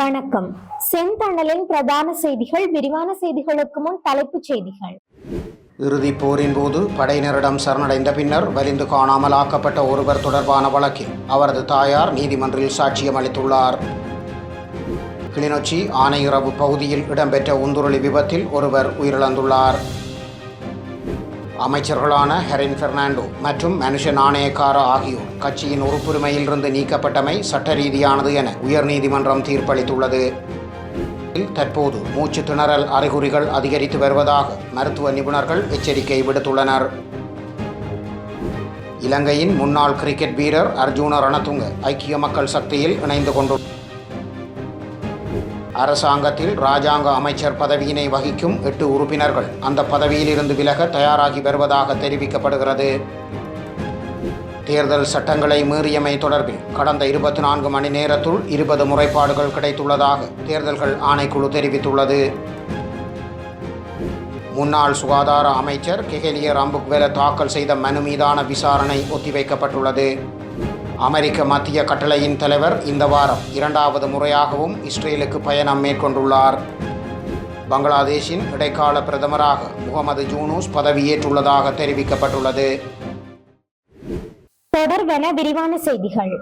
வணக்கம். செந்தணலின் பிரதான செய்திகள். விரிவான செய்திகளுக்கு முன் தலைப்புச் செய்திகள். இறுதிப் போரின் போது படையினரிடம் சரணடைந்த பின்னர் வலிந்து காணாமல் ஆக்கப்பட்ட ஒருவர் தொடர்பான வழக்கில் அவரது தாயார் நீதிமன்றில் சாட்சியம் அளித்துள்ளார். கிளிநொச்சி ஆனையிறவு பகுதியில் இடம்பெற்ற உந்துருளி விபத்தில் ஒருவர் உயிரிழந்துள்ளார். அமைச்சர்களான ஹெரின் பெர்னாண்டோ மற்றும் மனுஷ நாணயக்கார ஆகியோர் கட்சியின் உறுப்புரிமையிலிருந்து நீக்கப்பட்டமை சட்ட ரீதியானது என உயர்நீதிமன்றம் தீர்ப்பளித்துள்ளது. தற்போது மூச்சு திணறல் அறிகுறிகள் அதிகரித்து வருவதாக மருத்துவ நிபுணர்கள் எச்சரிக்கை விடுத்துள்ளனர். இலங்கையின் முன்னாள் கிரிக்கெட் வீரர் அர்ஜுன ரணதுங்க ஐக்கிய மக்கள் சக்தியில் இணைந்து கொண்டுள்ளார். அரசாங்கத்தில் இராஜாங்க அமைச்சர் பதவியினை வகிக்கும் 8 உறுப்பினர்கள் அந்த பதவியிலிருந்து விலக தயாராகி வருவதாக தெரிவிக்கப்படுகிறது. தேர்தல் சட்டங்களை மீறியமை தொடர்பில் கடந்த 24 மணி நேரத்துள் 20 முறைப்பாடுகள் கிடைத்துள்ளதாக தேர்தல்கள் ஆணைக்குழு தெரிவித்துள்ளது. முன்னாள் சுகாதார அமைச்சர் கெஹலிய ரம்புக்வெல தாக்கல் செய்த மனு மீதான விசாரணை ஒத்திவைக்கப்பட்டுள்ளது. அமெரிக்க மத்திய கட்டளையின் தலைவர் இந்த வாரம் 2வது முறையாகவும் இஸ்ரேலுக்கு பயணம் மேற்கொண்டுள்ளார். பங்களாதேஷின் இடைக்கால பிரதமராக முகமது யூனூஸ் பதவியேற்றுள்ளதாக தெரிவிக்கப்பட்டுள்ளது. தொடர்பென விரிவான செய்திகள்.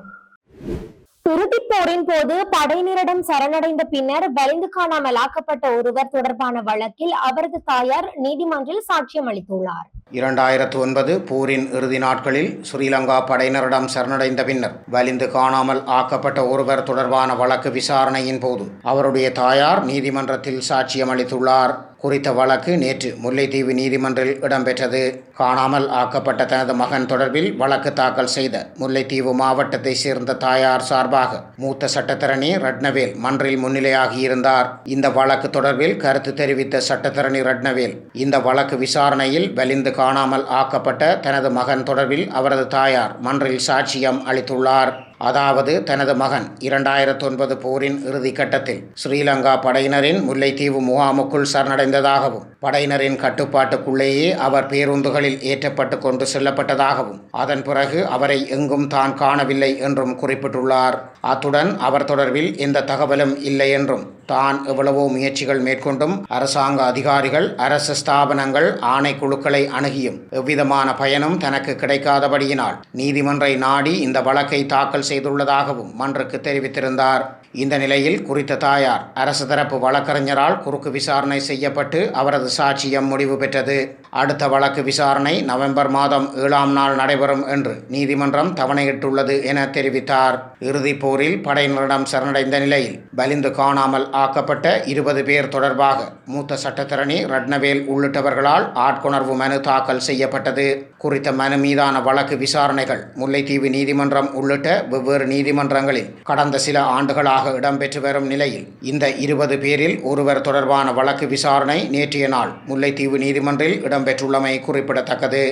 இறுதிப் போரின் போது படையினரிடம் சரணடைந்த பின்னர் வலிந்து காணாமல் ஆக்கப்பட்ட ஒருவர் தொடர்பான வழக்கில் அவரது தாயார் நீதிமன்றில் சாட்சியம் அளித்துள்ளார். 2009 போரின் இறுதி நாட்களில் ஸ்ரீலங்கா படையினரிடம் சரணடைந்த பின்னர் வலிந்து காணாமல் ஆக்கப்பட்ட ஒருவர் தொடர்பான வழக்கு விசாரணையின் போது அவருடைய தாயார் நீதிமன்றத்தில் சாட்சியம் அளித்துள்ளார். குறித்த வழக்கு நேற்று முல்லைத்தீவு நீதிமன்றில் இடம்பெற்றது. காணாமல் ஆக்கப்பட்ட தனது மகன் தொடர்பில் வழக்கு தாக்கல் செய்த முல்லைத்தீவு மாவட்டத்தை சேர்ந்த தாயார் சார்பாக மூத்த சட்டத்தரணி ரட்னவேல் மன்றில் முன்னிலையாகியிருந்தார். இந்த வழக்கு தொடர்பில் கருத்து தெரிவித்த சட்டத்தரணி ரட்னவேல் இந்த வழக்கு விசாரணையில் வலிந்து காணாமல் ஆக்கப்பட்ட தனது மகன் தொடர்பில் அவரது தாயார் மன்றில் சாட்சியம் அளித்துள்ளார். அதாவது தனது மகன் 2009 போரின் இறுதி கட்டத்தில் ஸ்ரீலங்கா படையினரின் முல்லைத்தீவு முகாமுக்குள் சரணடைந்ததாகவும் படையினரின் கட்டுப்பாட்டுக்குள்ளேயே அவர் பேருந்துகளில் ஏற்றப்பட்டு கொண்டு செல்லப்பட்டதாகவும் அதன் பிறகு அவரை எங்கும் தான் காணவில்லை என்றும் குறிப்பிட்டுள்ளார். அத்துடன் அவர் தொடர்பில் எந்த தகவலும் இல்லை என்றும் தான் எவ்வளவோ முயற்சிகள் மேற்கொண்டும் அரசாங்க அதிகாரிகள் அரசு ஸ்தாபனங்கள் ஆணைக்குழுக்களை அணுகியும் எவ்விதமான பயனும் தனக்கு கிடைக்காதபடியினால் நீதிமன்றை நாடி இந்த வழக்கை தாக்கல் செய்துள்ளதாகவும் மன்றுக்கு தெரிவித்திருந்தார். இந்த நிலையில் குறித்த தாயார் அரசு தரப்பு வழக்கறிஞரால் குறுக்கு விசாரணை செய்யப்பட்டு அவரது சாட்சியம் முடிவு பெற்றது. அடுத்த வழக்கு விசாரணை நவம்பர் மாதம் 7ஆம் நாள் நடைபெறும் என்று நீதிமன்றம் தவணையிட்டுள்ளது என தெரிவித்தார். இறுதிப் போரில் படையினரிடம் சரணடைந்த நிலையில் வலிந்து காணாமல் ஆக்கப்பட்ட 20 பேர் தொடர்பாக மூத்த சட்டத்தரணி ரட்னவேல் உள்ளிட்டவர்களால் ஆட்கொணர்வு மனு தாக்கல் செய்யப்பட்டது. குறித்த மனு மீதான வழக்கு விசாரணைகள் முல்லைத்தீவு நீதிமன்றம் உள்ளிட்ட வெவ்வேறு நீதிமன்றங்களில் கடந்த சில ஆண்டுகளாக இடம்பெற்று வரும் நிலையில் இந்த 20 பேரில் ஒருவர் தொடர்பான வழக்கு விசாரணை நேற்றைய நாள் முல்லைத்தீவு நீதிமன்றில் இடம்பெற்றுள்ளமை குறிப்பிடத்தக்கது.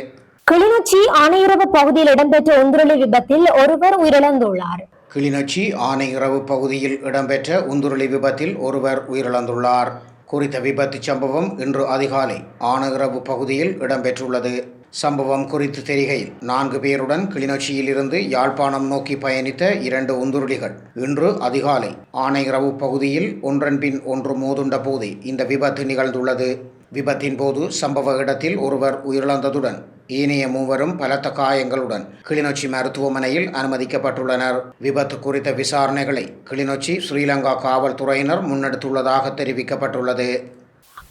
கிளிநொச்சி ஆனையிறவு பகுதியில் இடம்பெற்ற உந்துருளி விபத்தில் ஒருவர் உயிரிழந்துள்ளார். கிளிநொச்சி ஆனையிறவு பகுதியில் இடம்பெற்ற உந்துருளி விபத்தில் ஒருவர் உயிரிழந்துள்ளார். குறித்த விபத்து சம்பவம் இன்று அதிகாலை ஆனையிறவு பகுதியில் இடம்பெற்றுள்ளது. சம்பவம் குறித்து தெரிகையில் 4 பேருடன் கிளிநொச்சியிலிருந்து யாழ்ப்பாணம் நோக்கி பயணித்த 2 உந்துருளிகள் இன்று அதிகாலை ஆனையிறவு பகுதியில் ஒன்றன் பின் ஒன்று மோதுண்ட போதே இந்த விபத்து நிகழ்ந்துள்ளது. விபத்தின் போது சம்பவ இடத்தில் ஒருவர் உயிரிழந்ததுடன் ஏனைய 3 பலத்த காயங்களுடன் கிளிநொச்சி மருத்துவமனையில் அனுமதிக்கப்பட்டுள்ளனர். விபத்து குறித்த விசாரணைகளை கிளிநொச்சி ஸ்ரீலங்கா காவல்துறையினர் முன்னெடுத்துள்ளதாக தெரிவிக்கப்பட்டுள்ளது.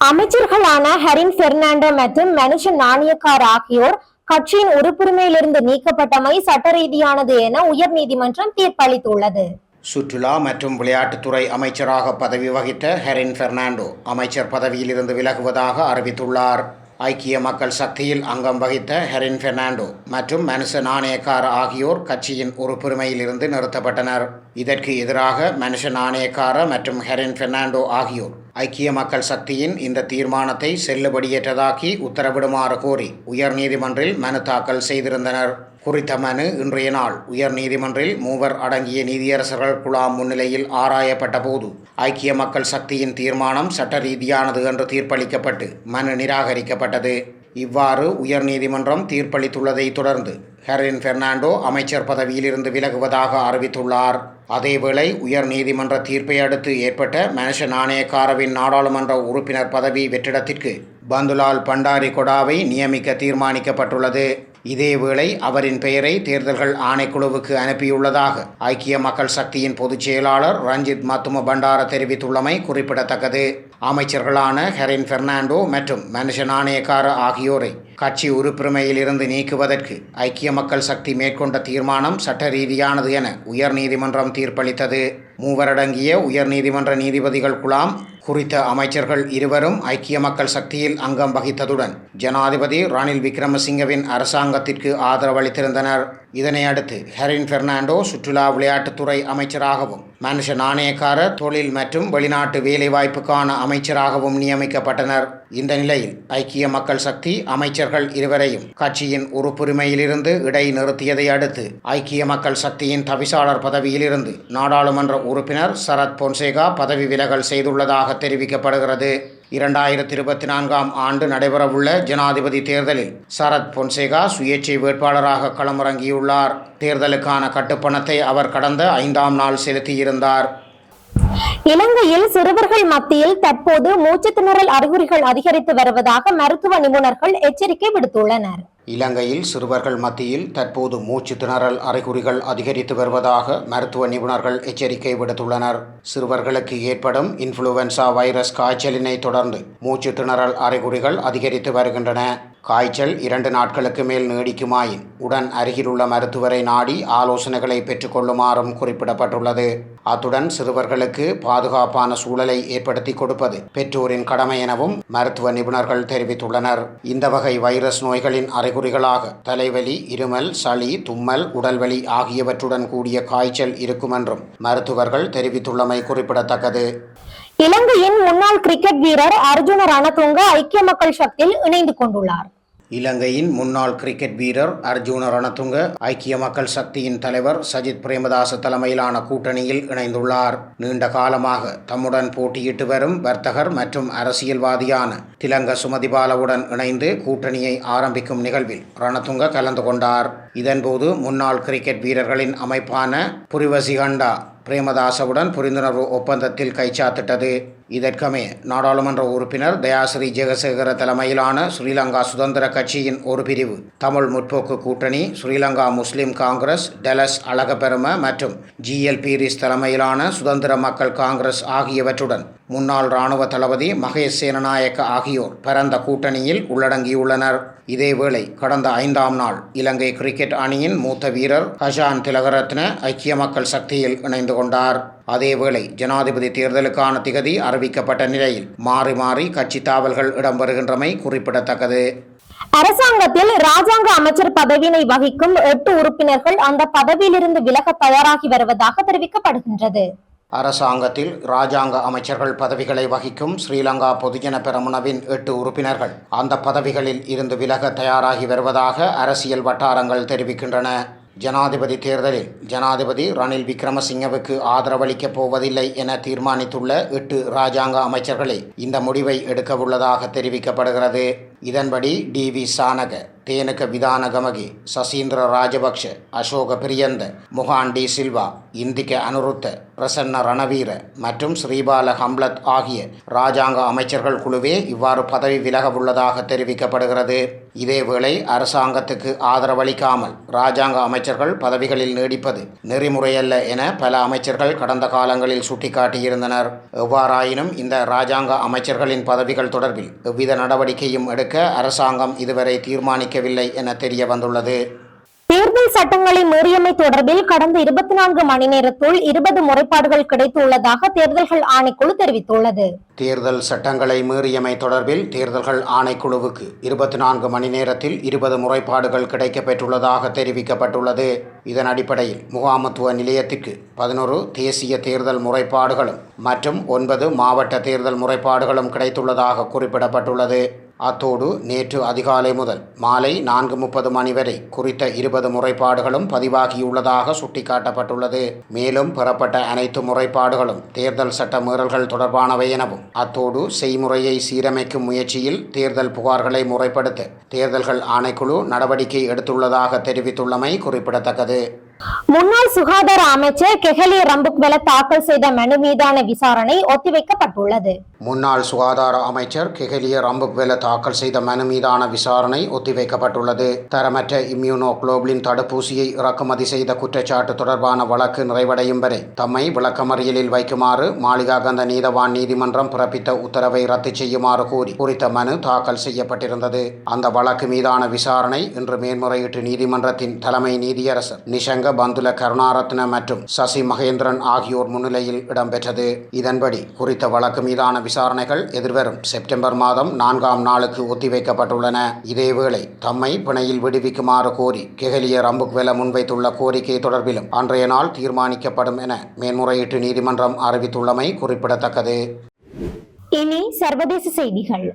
அமைச்சர்களான ஹெரின் பெர்னாண்டோ மற்றும் மனுஷ நாணயக்கார் ஆகியோர் கட்சியின் உறுப்புரிமையிலிருந்து நீக்கப்பட்டமை சட்ட ரீதியானது என உயர்நீதிமன்றம் தீர்ப்பளித்துள்ளது. சுற்றுலா மற்றும் விளையாட்டுத்துறை அமைச்சராக பதவி வகித்த ஹெரின் பெர்னாண்டோ அமைச்சர் பதவியிலிருந்து விலகுவதாக அறிவித்துள்ளார். ஐக்கிய மக்கள் சக்தியில் அங்கம் வகித்த ஹெரின் பெர்னாண்டோ மற்றும் மனுஷ நாணயக்கார் ஆகியோர் கட்சியின் உறுப்புரிமையிலிருந்து நிறுத்தப்பட்டனர். இதற்கு எதிராக மனுஷ நாணயக்கார மற்றும் ஹெரின் பெர்னாண்டோ ஆகியோர் ஐக்கிய மக்கள் சக்தியின் இந்த தீர்மானத்தை செல்லுபடியற்றதாக்கி உத்தரவிடுமாறு கோரி உயர்நீதிமன்றில் மனு தாக்கல் செய்திருந்தனர். குறித்த மனு இன்றைய நாள் உயர்நீதிமன்றில் 3 அடங்கிய நீதியரசர்கள் குழாம் முன்னிலையில் ஆராயப்பட்ட போது ஐக்கிய மக்கள் சக்தியின் தீர்மானம் சட்ட ரீதியானது என்று தீர்ப்பளிக்கப்பட்டு மனு நிராகரிக்கப்பட்டது. இவ்வாறு உயர்நீதிமன்றம் தீர்ப்பளித்துள்ளதை தொடர்ந்து ஹெரின் பெர்னாண்டோ அமைச்சர் பதவியிலிருந்து விலகுவதாக அறிவித்துள்ளார். அதேவேளை உயர் நீதிமன்ற தீர்ப்பை அடுத்து ஏற்பட்ட மனுஷ நாணயக்காரவின் நாடாளுமன்ற உறுப்பினர் பதவி வெற்றிடத்திற்கு பந்துலால் பண்டாரி கொடாவை நியமிக்க தீர்மானிக்கப்பட்டுள்ளது. இதேவேளை அவரின் பெயரை தேர்தல்கள் ஆணைக்குழுவுக்கு அனுப்பியுள்ளதாக ஐக்கிய மக்கள் சக்தியின் பொதுச் செயலாளர் ரஞ்சித் மத்தும பண்டார தெரிவித்துள்ளமை குறிப்பிடத்தக்கது. அமைச்சர்களான ஹெரின் பெர்னாண்டோ மற்றும் மனுஷ நாணயக்கார ஆகியோரை கட்சி உறுப்புரிமையில் இருந்து நீக்குவதற்கு ஐக்கிய மக்கள் சக்தி மேற்கொண்ட தீர்மானம் சட்ட ரீதியானது என உயர்நீதிமன்றம் தீர்ப்பளித்தது. மூவரடங்கிய உயர்நீதிமன்ற நீதிபதிகள் குழாம் குறித்த அமைச்சர்கள் இருவரும் ஐக்கிய மக்கள் சக்தியில் அங்கம் வகித்ததுடன் ஜனாதிபதி ரணில் விக்ரமசிங்கவின் அரசாங்கத்திற்கு ஆதரவளித்திருந்தனர். இதனை அடுத்து ஹெரின் பெர்னாண்டோ சுற்றுலா விளையாட்டுத்துறை அமைச்சராகவும் மனுஷ நாணயக்கார தொழில் மற்றும் வெளிநாட்டு வேலைவாய்ப்புக்கான அமைச்சராகவும் நியமிக்கப்பட்டனர். இந்த நிலையில் ஐக்கிய மக்கள் சக்தி அமைச்சர்கள் இருவரையும் கட்சியின் உறுப்புரிமையிலிருந்து இடைநிறுத்தியதை அடுத்து ஐக்கிய மக்கள் சக்தியின் தவிசாளர் பதவியிலிருந்து நாடாளுமன்ற உறுப்பினர் சரத் பொன்சேகா பதவி விலகல் செய்துள்ளதாக தெரிவிக்கப்படுகிறது. 2024 ஆண்டு நடைபெறவுள்ள ஜனாதிபதி தேர்தலில் சரத் பொன்சேகா சுயேட்சை வேட்பாளராக களமிறங்கியுள்ளார். தேர்தலுக்கான கட்டுப்பணத்தை அவர் கடந்த 5ஆம் நாள் செலுத்தியிருந்தார். இலங்கையில் சிறுவர்கள் மத்தியில் தற்போது மூச்சுத்திணறல் அறிகுறிகள் அதிகரித்து வருவதாக மருத்துவ நிபுணர்கள் எச்சரிக்கை விடுத்துள்ளனர். இலங்கையில் சிறுவர்கள் மத்தியில் தற்போது மூச்சு திணறல் அறிகுறிகள் அதிகரித்து வருவதாக மருத்துவ நிபுணர்கள் எச்சரிக்கை விடுத்துள்ளனர். சிறுவர்களுக்கு ஏற்படும் இன்ஃப்ளூவன்சா வைரஸ் காய்ச்சலினை தொடர்ந்து மூச்சு திணறல் அறிகுறிகள் அதிகரித்து வருகின்றன. காய்ச்சல் 2 நாட்களுக்கு மேல் நீடிக்குமாயின் உடன் அருகிலுள்ள மருத்துவரை நாடி ஆலோசனைகளை பெற்றுக்கொள்ளுமாறும் குறிப்பிடப்பட்டுள்ளது. அத்துடன் சிறுவர்களுக்கு பாதுகாப்பான சூழலை ஏற்படுத்தி கொடுப்பது பெற்றோரின் கடமை எனவும் மருத்துவ நிபுணர்கள் தெரிவித்துள்ளனர். இந்த வகை வைரஸ் நோய்களின் அறிகுறிகளாக தலைவலி, இருமல், சளி, தும்மல், உடல்வலி ஆகியவற்றுடன் கூடிய காய்ச்சல் இருக்கும் என்றும் மருத்துவர்கள் தெரிவித்துள்ளமை குறிப்பிடத்தக்கது. இலங்கையின் முன்னாள் கிரிக்கெட் வீரர் அர்ஜுன ரணதுங்க ஐக்கிய மக்கள் சக்தியில் இணைந்து கொண்டுள்ளார். இலங்கையின் முன்னாள் கிரிக்கெட் வீரர் அர்ஜுன ரணதுங்க ஐக்கிய மக்கள் சக்தியின் தலைவர் சஜித் பிரேமதாச தலைமையிலான கூட்டணியில் இணைந்துள்ளார். நீண்ட காலமாக தம்முடன் போட்டியிட்டு வரும் வர்த்தகர் மற்றும் அரசியல்வாதியான திலங்க சுமதிபாலவுடன் இணைந்து கூட்டணியை ஆரம்பிக்கும் நிகழ்வில் ரணதுங்க கலந்து கொண்டார். இதன்போது முன்னாள் கிரிக்கெட் வீரர்களின் அமைப்பான புரிவசிகண்டா பிரேமதாசவுடன் புரிந்துணர்வு ஒப்பந்தத்தில் கைச்சாத்திட்டது. இதற்கமே நாடாளுமன்ற உறுப்பினர் தயாசிறி ஜெகசேகர தலைமையிலான ஸ்ரீலங்கா சுதந்திர கட்சியின் ஒரு பிரிவு, தமிழ் முற்போக்கு கூட்டணி, ஸ்ரீலங்கா முஸ்லிம் காங்கிரஸ், டெலஸ் அழகப்பெரும மற்றும் GLP தலைமையிலான சுதந்திர மக்கள் காங்கிரஸ் ஆகியவற்றுடன் முன்னாள் இராணுவ தளபதி மகேஷ் சேனநாயக்க ஆகியோர் பரந்த கூட்டணியில் உள்ளடங்கியுள்ளனர். இதேவேளை கடந்த 5ஆம் நாள் இலங்கை கிரிக்கெட் அணியின் மூத்த வீரர் ஹஷான் திலகரத்ன ஐக்கிய மக்கள் சக்தியில் இணைந்து கொண்டார். அதேவேளை ஜனாதிபதி தேர்தலுக்கான திகதி அறிவிக்கப்பட்ட நிலையில் மாறி மாறி கட்சி தாவல்கள் இடம்பெறுகின்றமை குறிப்பிடத்தக்கது. அரசாங்கத்தில் ராஜாங்க அமைச்சர் பதவியினை வகிக்கும் 8 உறுப்பினர்கள் அந்த பதவியிலிருந்து விலக தயாராகி வருவதாக தெரிவிக்கப்படுகின்றது. அரசாங்கத்தில் இராஜாங்க அமைச்சர்கள் பதவிகளை வகிக்கும் ஸ்ரீலங்கா பொதுஜன பெரமுனவின் 8 உறுப்பினர்கள் அந்த பதவிகளில் இருந்து விலக தயாராகி வருவதாக அரசியல் வட்டாரங்கள் தெரிவிக்கின்றன. ஜனாதிபதி தேர்தலில் ஜனாதிபதி ரணில் விக்ரமசிங்கவுக்கு ஆதரவளிக்கப் போவதில்லை என தீர்மானித்துள்ள 8 இராஜாங்க அமைச்சர்களே இந்த முடிவை எடுக்கவுள்ளதாக தெரிவிக்கப்படுகிறது. இதன்படி DV சானக, தேனக விதான கமகி, சசீந்திர ராஜபக்ஷ, அசோக பிரியந்த, முகான் டி சில்வா, இந்திக அனுருத்த, பிரசன்ன ரணவீர மற்றும் ஸ்ரீபால ஹம்லத் ஆகிய இராஜாங்க அமைச்சர்கள் குழுவே இவ்வாறு பதவி விலகவுள்ளதாக தெரிவிக்கப்படுகிறது. இதேவேளை அரசாங்கத்துக்கு ஆதரவளிக்காமல் இராஜாங்க அமைச்சர்கள் பதவிகளில் நீடிப்பது நெறிமுறையல்ல என பல அமைச்சர்கள் கடந்த காலங்களில் சுட்டிக்காட்டியிருந்தனர். எவ்வாறாயினும் இந்த இராஜாங்க அமைச்சர்களின் பதவிகள் தொடர்பில் எவ்வித நடவடிக்கையும் எடுக்க அரசாங்கம் இதுவரை தீர்மானிக்கவில்லை என தெரிய வந்துள்ளது. தேர்தல் சட்டங்களை மீறியமை தொடர்பில் கடந்த 24 மணி நேரத்துள் 20 முறைப்பாடுகள் கிடைத்துள்ளதாக தேர்தல்கள் ஆணைக்குழு தெரிவித்துள்ளது. தேர்தல் சட்டங்களை மீறியமை தொடர்பில் தேர்தல்கள் ஆணைக்குழுவுக்கு 24 மணி நேரத்தில் 20 முறைப்பாடுகள் கிடைக்கப்பெற்றுள்ளதாக தெரிவிக்கப்பட்டுள்ளது. இதன் அடிப்படையில் முகாமத்துவ நிலையத்திற்கு 11 தேசிய தேர்தல் முறைப்பாடுகளும் மற்றும் 9 மாவட்ட தேர்தல் முறைப்பாடுகளும் கிடைத்துள்ளதாக குறிப்பிடப்பட்டுள்ளது. அத்தோடு நேற்று அதிகாலை முதல் மாலை 4:30 மணி வரை குறித்த 20 முறைப்பாடுகளும் பதிவாகியுள்ளதாக சுட்டிக்காட்டப்பட்டுள்ளது. மேலும் பெறப்பட்ட அனைத்து முறைப்பாடுகளும் தேர்தல் சட்ட மீறல்கள் தொடர்பானவை எனவும் அத்தோடு செய்முறையை சீரமைக்கும் முயற்சியில் தேர்தல் புகார்களை முறைப்படுத்த தேர்தல்கள் ஆணைக்குழு நடவடிக்கை எடுத்துள்ளதாக தெரிவித்துள்ளமை குறிப்பிடத்தக்கது. முன்னாள் சுகாதார அமைச்சர் கெஹலிய ரம்புக்வெல தாக்கல் செய்த மனு மீதான விசாரணை ஒத்திவைக்கப்பட்டுள்ளது. முன்னாள் சுகாதார அமைச்சர் கெஹலிய ரம்புக்வெல தாக்கல் செய்த மனு மீதான விசாரணை ஒத்திவைக்கப்பட்டுள்ளது. தரமற்ற இம்யூனோ குளோபுலின் தடுப்பூசியை இறக்குமதி செய்த குற்றச்சாட்டு தொடர்பான வழக்கு நிறைவடையும் வரை தம்மை விளக்கமறியலில் வைக்குமாறு மாளிகாகந்த நீதவான் நீதிமன்றம் பிறப்பித்த உத்தரவை ரத்து செய்யுமாறு கோரி குறித்த மனு தாக்கல் செய்யப்பட்டிருந்தது. அந்த வழக்கு மீதான விசாரணை இன்று மேன்முறையீட்டு நீதிமன்றத்தின் தலைமை நீதியரசர் நிஷங்க பந்துல கருணாரத்ன மற்றும் சசி மகேந்திரன் ஆகியோர் முன்னிலையில் இடம்பெற்றது. இதன்படி குறித்த வழக்கு மீதான விசாரணைகள் எதிர்வரும் செப்டம்பர் மாதம் 4ஆம் நாளுக்கு ஒத்திவைக்கப்பட்டுள்ளன. இதேவேளை தம்மை பிணையில் விடுவிக்குமாறு கோரி கெஹலிய ரம்புக்வெல முன்வைத்துள்ள கோரிக்கை தொடர்பிலும் அன்றைய நாள் தீர்மானிக்கப்படும் என மேன்முறையீட்டு நீதிமன்றம் அறிவித்துள்ளமை குறிப்பிடத்தக்கது. இனி சர்வதேச செய்திகள்.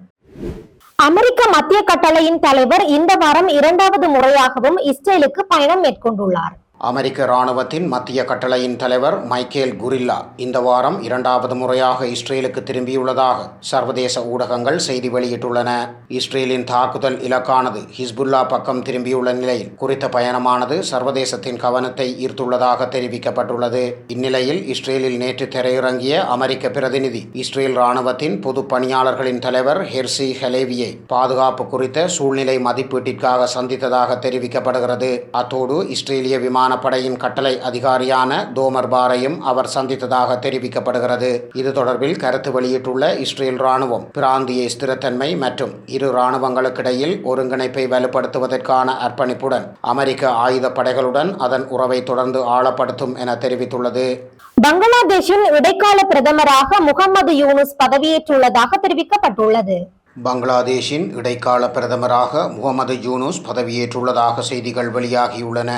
அமெரிக்க மத்திய கட்டளையின் தலைவர் இந்த வாரம் 2வது முறையாகவும் இஸ்ரேலுக்கு பயணம் மேற்கொண்டுள்ளார். அமெரிக்க இராணுவத்தின் மத்திய கட்டளையின் தலைவர் மைக்கேல் குரில்லா இந்த வாரம் 2வது முறையாக இஸ்ரேலுக்கு திரும்பியுள்ளதாக சர்வதேச ஊடகங்கள் செய்தி வெளியிட்டுள்ளன. இஸ்ரேலின் தாக்குதல் இலக்கானது ஹிஸ்புல்லா பக்கம் திரும்பியுள்ள நிலையில் குறித்த பயணமானது சர்வதேசத்தின் கவனத்தை ஈர்த்துள்ளதாக தெரிவிக்கப்பட்டுள்ளது. இந்நிலையில் இஸ்ரேலில் நேற்று திரையிறங்கிய அமெரிக்க பிரதிநிதி இஸ்ரேல் இராணுவத்தின் பொது பணியாளர்களின் தலைவர் ஹெர்சி ஹலேவியை பாதுகாப்பு குறித்த சூழ்நிலை மதிப்பீட்டிற்காக சந்தித்ததாக தெரிவிக்கப்படுகிறது. அத்தோடு இஸ்ரேலிய விமானப்படையின் கட்டளை அதிகாரியான தோமர் பாரையும் அவர் சந்தித்ததாக தெரிவிக்கப்படுகிறது. இது தொடர்பில் கருத்து வெளியிட்டுள்ள இஸ்ரேல் இராணுவம் பிராந்திய ஸ்திரத்தன்மை மற்றும் இரு இராணுவங்களுக்கிடையில் ஒருங்கிணைப்பை வலுப்படுத்துவதற்கான அர்ப்பணிப்புடன் அமெரிக்க ஆயுத படைகளுடன் அதன் உறவை தொடர்ந்து ஆழப்படுத்தும் என தெரிவித்துள்ளது. பங்களாதேஷின் இடைக்கால பிரதமராக முகமது யூனுஸ் பதவியேற்றுள்ளதாக தெரிவிக்கப்பட்டுள்ளது. பங்களாதேஷின் இடைக்கால பிரதமராக முகமது யூனுஸ் பதவியேற்றுள்ளதாக செய்திகள் வெளியாகியுள்ளன.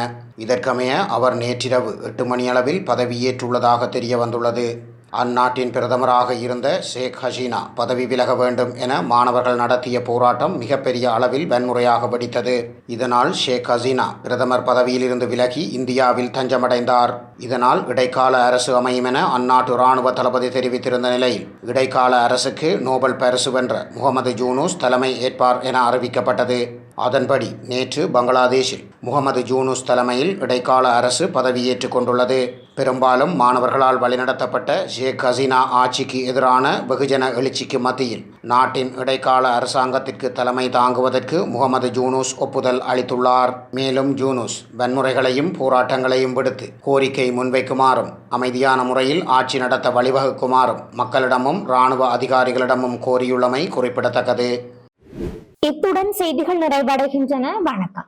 இதற்கமைய அவர் நேற்றிரவு 8 மணியளவில் பதவியேற்றுள்ளதாக தெரிய வந்துள்ளது. அந்நாட்டின் பிரதமராக இருந்த ஷேக் ஹசீனா பதவி விலக வேண்டும் என மாணவர்கள் நடத்திய போராட்டம் மிகப்பெரிய அளவில் வன்முறையாக வெடித்தது. இதனால் ஷேக் ஹசீனா பிரதமர் பதவியிலிருந்து விலகி இந்தியாவில் தஞ்சமடைந்தார். இதனால் இடைக்கால அரசு அமையும் என அந்நாட்டு இராணுவ தளபதி தெரிவித்திருந்த நிலையில் இடைக்கால அரசுக்கு நோபல் பரிசு வென்ற முகமது யூனுஸ் தலைமை ஏற்பார் என அறிவிக்கப்பட்டது. அதன்படி நேற்று பங்களாதேஷில் முகமது யூனுஸ் தலைமையில் இடைக்கால அரசு பதவியேற்றுக் கொண்டுள்ளது. பெரும்பாலும் மாணவர்களால் வழிநடத்தப்பட்ட ஷேக் ஹசீனா ஆட்சிக்கு எதிரான வெகுஜன எழுச்சிக்கு மத்தியில் நாட்டின் இடைக்கால அரசாங்கத்திற்கு தலைமை தாங்குவதற்கு முகமது யூனுஸ் ஒப்புதல் அளித்துள்ளார். மேலும் யூனுஸ் வன்முறைகளையும் போராட்டங்களையும் விடுத்து கோரிக்கை முன்வைக்குமாறும் அமைதியான முறையில் ஆட்சி நடத்த வழிவகுக்குமாறும் மக்களிடமும் இராணுவ அதிகாரிகளிடமும் கோரியுள்ளமை குறிப்பிடத்தக்கது. இத்துடன் செய்திகள் நிறைவடைகின்றன. வணக்கம்.